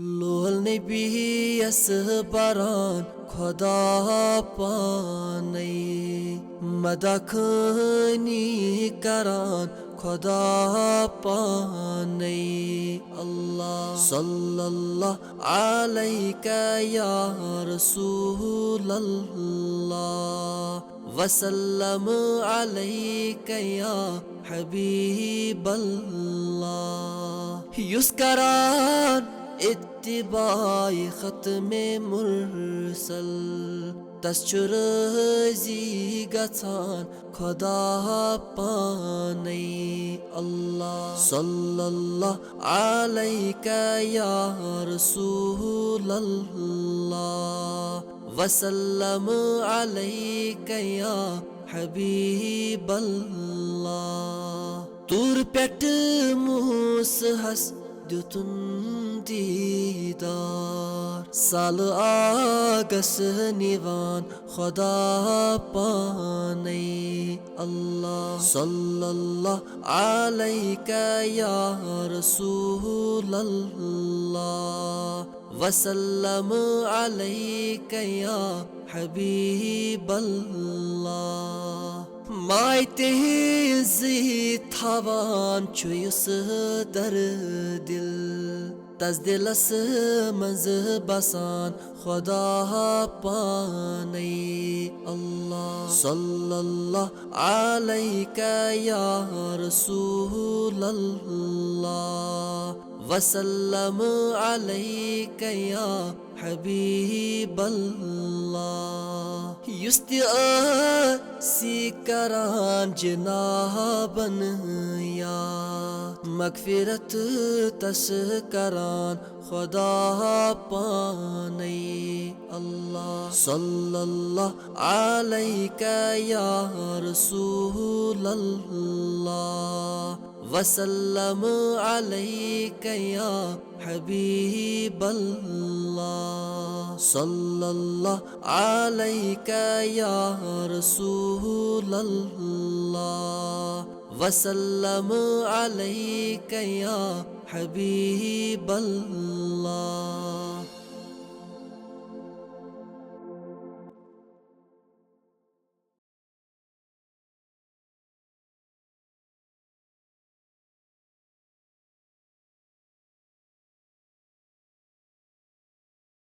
लोल नबी yes बरान खुदा पाने मदखनी करान खुदा पाने अल्लाह सल्लल्लाहु अलैका या रसूल अल्लाह वसल्लम अलैका या हबीब अल्लाह युस्करान इत्तिबाई खत्मे मुरसल तस्चुर जी गछान खुदा पाने अल्लाह सल्लल्लाहु अलैका या रसूल अल्लाह वसल्लम अलैका या हबीब अल्लाह तूर पेट मूस हस दुतुन दीदार साल आगस निवान खुदा पाने अल्लाह सल्लल्लाहु अलैका या रसूल अल्लाह वसल्लम अलैका या हबीब अल्लाह मायते जी थावान चुयुस दर दिल तज दिलस मंज बसान खुदा पाने अल्लाह सल्लल्लाहु अलैका या रसूल अल्लाह वसल्लम अलैका या हबीब अल्लाह युस्ति सी करान जनाबन या मगफिरत तस करान खुदा पाने अल्लाह सल्लल्लाहु अलैका या रसूल अल्लाह वसल्लम अलैका या हबीब अल्लाह सल्लल्लाहु अलैका या रसूल अल्लाह वसल्लम अलैका या हबीब अल्लाह।